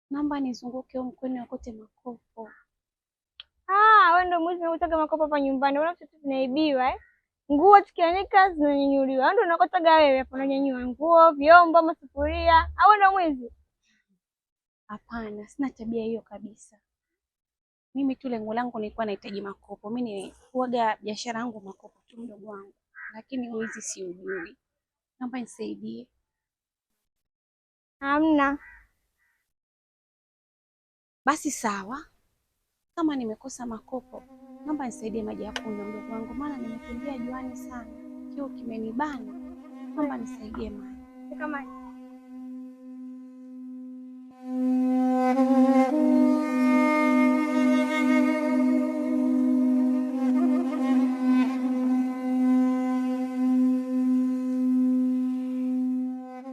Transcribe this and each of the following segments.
Naomba nizunguke huko mkoani wakote makopo. Wewe ndio mwizi unataka makopo hapa nyumbani. Unaona sisi tunaibiwa eh? Nguo zikianika zinanyanyuliwa. Ndio unakotaga wewe hapo unanyanyua nguo, vyombo, masufuria. Au ndio mwizi? Hapana, sina tabia hiyo kabisa. Mimi tu lengo langu nilikuwa nahitaji makopo. Mimi huaga biashara yangu makopo tu mdogo wangu. Lakini wizi si ujui. Naomba nisaidie. Hamna. Basi sawa. Kama nimekosa makopo, naomba nisaidie maji ya kunywa mdogo wangu, maana nimekimbia juani sana. Kiu kimenibana. Naomba nisaidie maji. Kama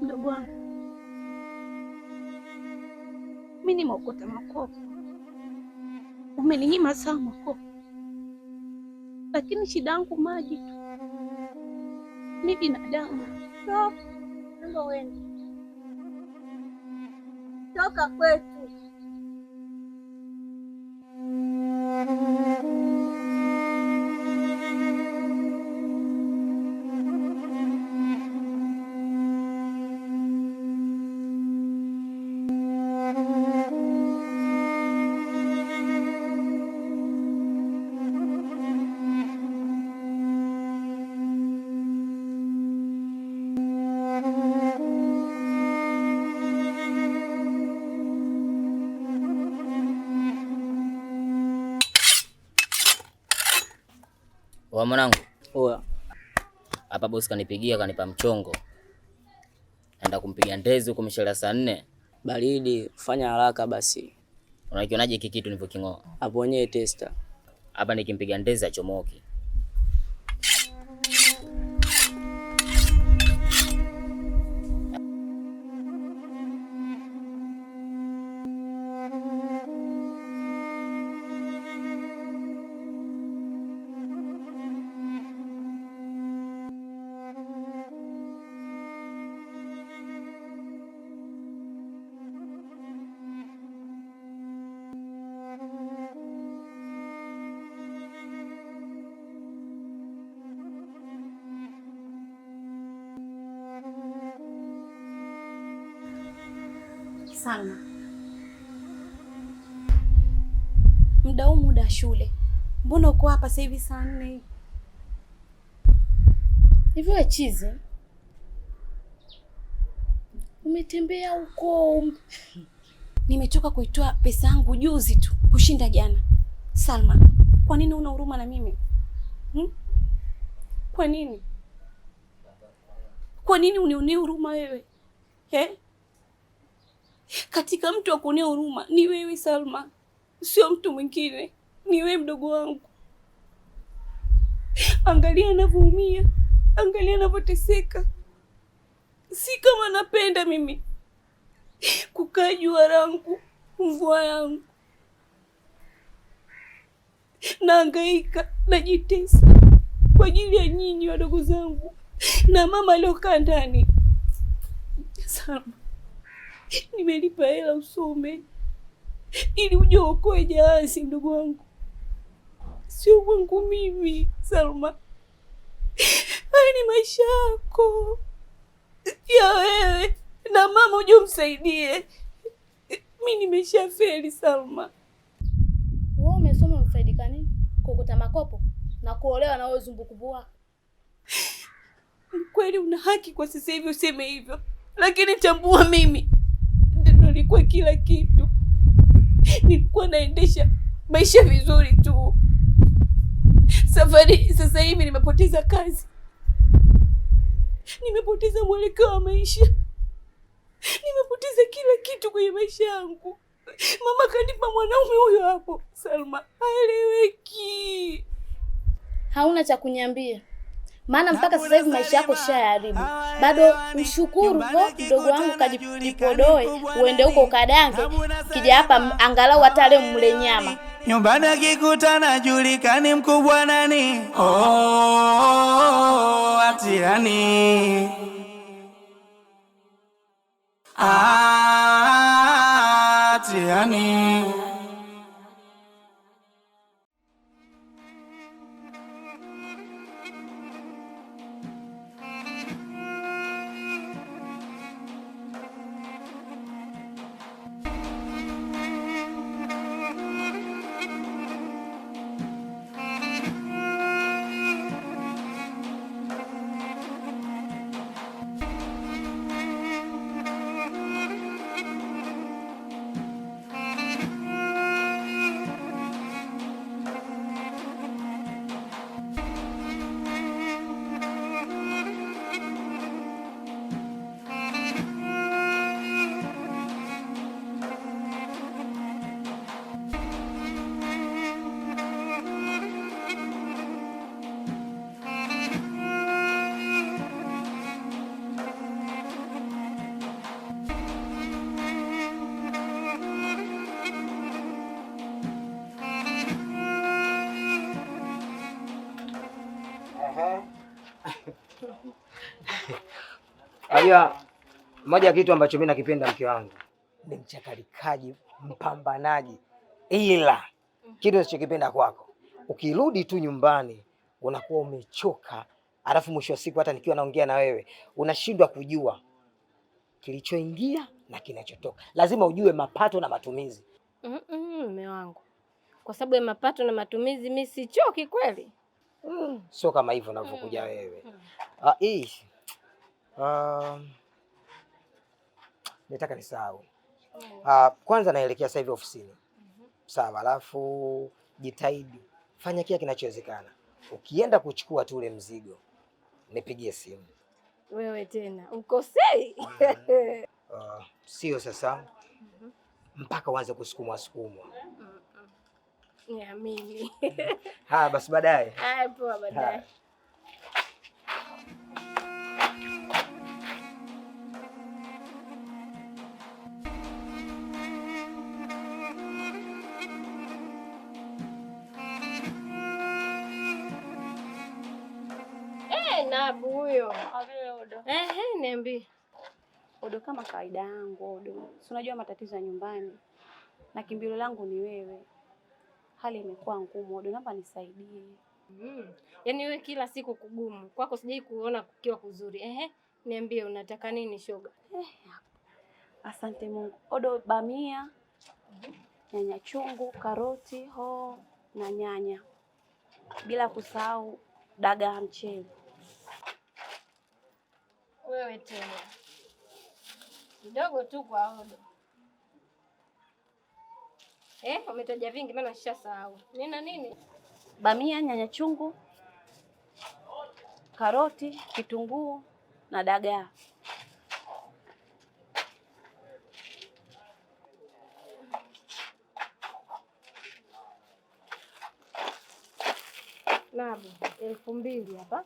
mdogo wangu, mimi nimeokota makopo. Umeninyima sana makopo, lakini shida yangu maji tu. Mimi binadamu. ndio wewe. Toka kwetu. Wa mwanangu. Oya. Hapa bosi kanipigia kanipa mchongo. Naenda kumpigia ndezi huko mshale saa 4. Baridi, fanya haraka basi. Unakionaje hiki kitu nilivyoking'oa? Hapo nyewe testa. Hapa nikimpigia ndezi achomoki. Sana. Muda shule. Mbona uko hapa sasa hivi saa 4? Hivi wewe chizi? Umetembea huko. Nimetoka kuitoa pesa yangu juzi tu kushinda jana. Salma, kwa nini una huruma na mimi? Kwa nini? Kwa nini unionee huruma wewe? Katika mtu wa kuonea huruma ni wewe Salma, sio mtu mwingine. Ni wewe mdogo wangu. Angalia anavyoumia, angalia anavyoteseka. Si kama napenda mimi kukaa jua langu, mvua yangu. Nahangaika, najitesa kwa ajili ya nyinyi wadogo zangu na mama aliokaa ndani. Salma, nimelipa hela usome ili uje uokoe jahazi ndugu wangu. Sio wangu mimi Salma. Haya ni maisha yako ya wewe na mama, uje umsaidie. Mimi nimeshafeli Salma. Wewe umesoma umefaidika nini? Kukuta makopo na kuolewa na wewe zumbukubu wako. Kweli una haki kwa sasa hivi useme hivyo, lakini tambua mimi ndio nilikuwa kila kitu. Nilikuwa naendesha maisha vizuri tu. Sasa hivi nimepoteza kazi, nimepoteza mwelekeo wa maisha, nimepoteza kila kitu kwenye maisha yangu. Mama kanipa mwanaume huyo hapo, Salma, haeleweki. Hauna cha kuniambia, maana mpaka sasa hivi maisha yako shayaribu. Bado mshukuru kwa mdogo wangu kajipodoe, uende huko ukadange, kija hapa angalau hata leo mle nyama. Nyumbani akikutana julikani mkubwa nani? Atiani. Atiani. Aya, moja ya kitu ambacho mimi nakipenda mke wangu ni mchakalikaji, mpambanaji. Ila kitu ninachokipenda kwako, ukirudi tu nyumbani unakuwa umechoka, alafu mwisho wa siku hata nikiwa naongea na wewe unashindwa kujua kilichoingia na kinachotoka. Lazima ujue mapato na matumizi. Mume wangu, kwa sababu ya mapato na matumizi mimi sichoki kweli. Sio kama hivyo unavyokuja wewe. Nataka nisahau. Kwanza naelekea sasa hivi ofisini. Sawa, alafu jitahidi fanya kila kinachowezekana. Ukienda kuchukua tu ule mzigo, nipigie simu. Wewe tena ukosei. Sio sasa mpaka uanze kusukumwa. Niamini. Haya basi baadaye. Haya poa, baadaye. Nabu huyo. Niambie. Odo, kama kawaida yangu Odo. Si unajua matatizo ya nyumbani. Na kimbilio langu ni wewe. Hali imekuwa ngumu Odo, naomba nisaidie. Yaani wewe kila siku kugumu. Kwako sijai kuona kukiwa kuzuri. Niambie unataka nini shoga? Asante Mungu. Odo, bamia, nyanya chungu, karoti, hoho na nyanya. Bila kusahau dagaa mchele. Wewe tena. Kidogo tu kwa Odo. Umetaja vingi maana nishasahau. Nina nini? Bamia, nyanya chungu, karoti, kitunguu na dagaa. Nabu, 2,000 hapa.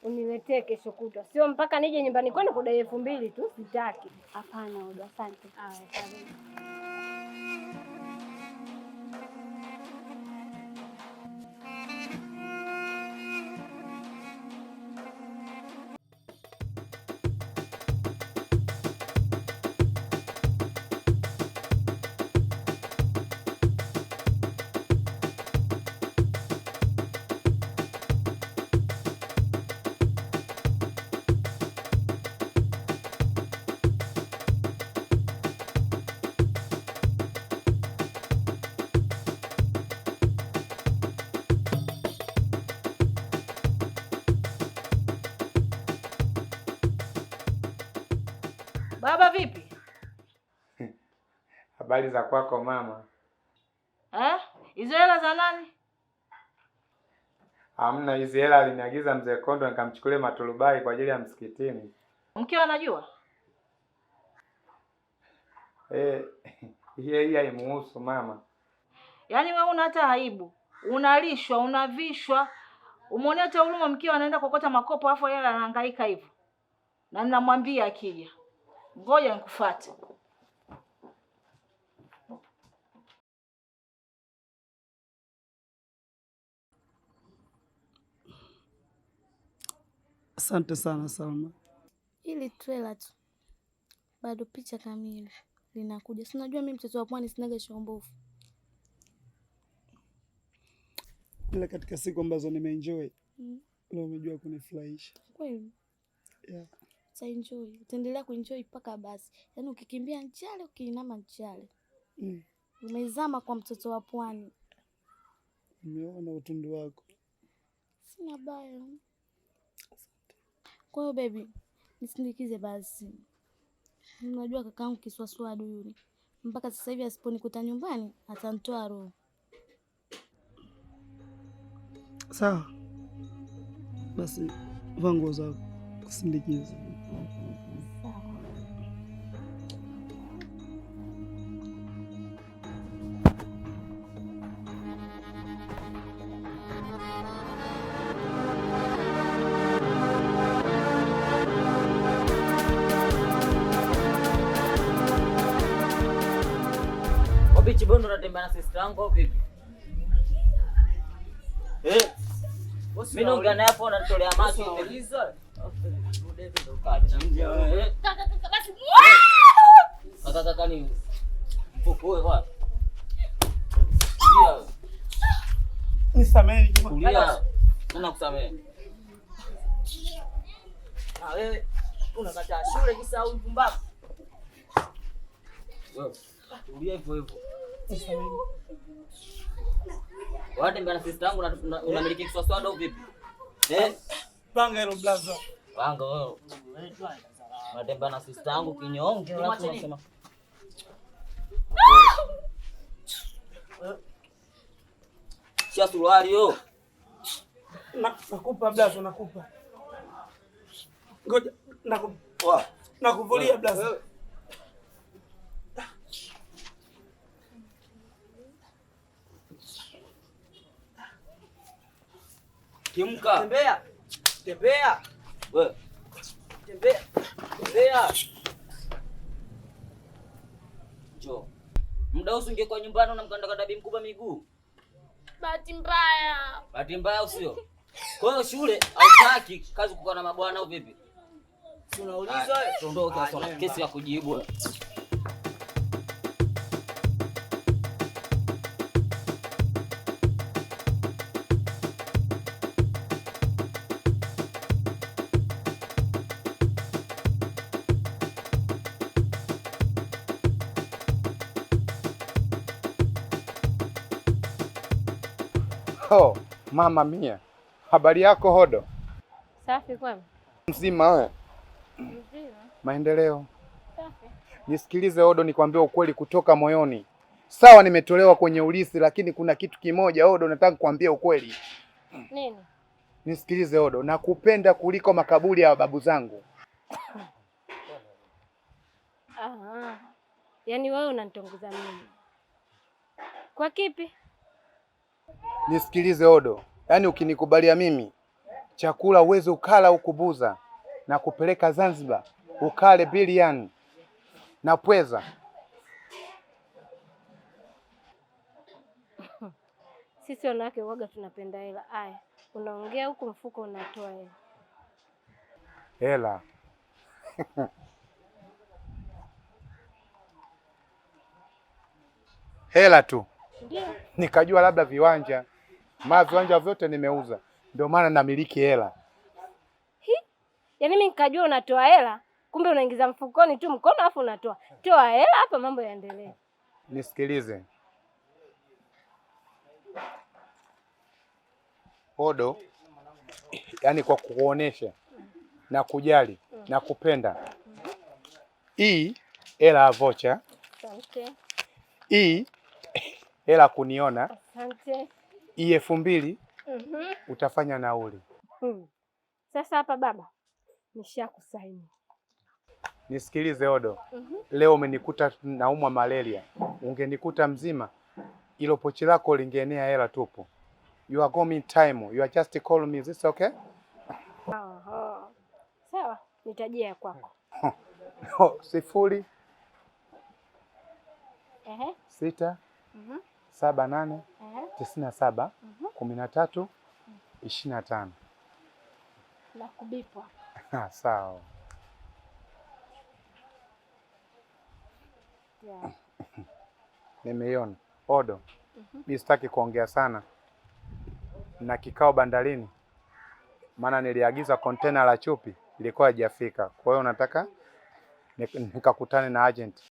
Uniletee kesho kutwa. Sio mpaka nije nyumbani kwenu kudai 2,000 tu, sitaki. Hapana Odo, asante. Karibu. Baba vipi? Habari za kwako mama? Hizo hela za nani? Hamna, hizi hela aliniagiza mzee Kondo nikamchukulie maturubai kwa ajili ya msikitini. Mkeo anajua? Hii haimuhusu mama. Yaani wewe una hata aibu. Unalishwa, unavishwa. Umeona hata huruma mkeo anaenda kokota makopo afu yeye anahangaika hivyo. Na ninamwambia akija. Ngoja nikufuate. Asante sana Salma. Ili trailer tu. Bado picha kamili linakuja. Si unajua mimi mtoto wa pwani sinaga shombovu. Ila katika siku ambazo nimeenjoy, leo umejua kunifurahisha. Kweli? Yeah. Sa enjoy. Utaendelea kuenjoy mpaka basi. Yaani ukikimbia nchale, ukiinama nchale. Umezama kwa mtoto wa pwani. Nimeona utundu wako. Sina baya. Kwa hiyo baby, nisindikize basi. Unajua kakaangu kiswaswadu yule. Mpaka sasa hivi asiponikuta nyumbani, atanitoa roho. Sawa. Basi vaa nguo zako kusindikiza. Bichi bondo natembea na sister yangu au vipi? Mimi naongea naye hapo anatolea macho uliza. Kaka ni mpokoe kwa. Ndio. Nisamehe kulia. Nana kusamehe. Na wewe unakataa shule kisa au mpumbavu? Wewe tulia hivyo hivyo. Watembea na sister yangu unamiliki kiswaswada au vipi? Panga hilo blaza. Panga wewe. Watembea na sister yangu kinyonge alafu unasema. Sia suruali yo. Nakupa blaza, nakupa. Ngoja nakupa. Nakuvulia blaza. Kimka. Tembea. Tembea. Wewe. Tembea. Tembea. Njoo. Muda usingekuwa nyumbani unamkandakanda bi mkubwa miguu. Bahati mbaya. Bahati mbaya usio. Kwa hiyo shule hautaki kazi kukaa na mabwana au vipi? Si unauliza wewe? Tuondoke sasa, kesi ya kujibu. Oh, mama mia. Habari yako Hodo? Safi kwema. Mzima wewe? Mzima. Maendeleo. Safi. Nisikilize Hodo, nikwambie ukweli kutoka moyoni. Sawa nimetolewa kwenye ulisi lakini kuna kitu kimoja Hodo nataka kukuambia ukweli. Nini? Nisikilize Hodo, nakupenda kuliko makaburi ya babu zangu. Aha. Yaani wewe unanitongoza mimi. Kwa kipi? Nisikilize Hodo, yaani ukinikubalia mimi chakula uweze ukala huku Buza na kupeleka Zanzibar ukale biliani na pweza. Sisi wanawake uoga tunapenda hela. Aya, unaongea huku mfuko unatoa hela. Hela. Hela tu. Ndio. Nikajua labda viwanja. Viwanja vyote nimeuza. Ndio maana namiliki hela. Yaani mimi nikajua unatoa hela, kumbe unaingiza mfukoni tu mkono afu unatoa. Toa hela hapa mambo yaendelee. Nisikilize. Hodo, yaani kwa kukuonesha na kujali na kupenda. hii hela ya vocha. Asante. Hii hela kuniona. Asante. Hii 2000 utafanya nauli. Sasa hapa baba, nishakusaini. Nisikilize Odo. Leo umenikuta naumwa malaria. Ungenikuta mzima, ilo pochi lako lingeenea hela tupu. You are going time. You are just call me. Is this okay? Sawa, nitajia ya kwako. 0 6 78 97 13 25. Na kubipwa. Sawa. Yeah. Nimeiona. Odo. Mimi sitaki kuongea sana. Na kikao bandarini. Maana niliagiza container la chupi ilikuwa haijafika. Kwa hiyo nataka nikakutane na agent.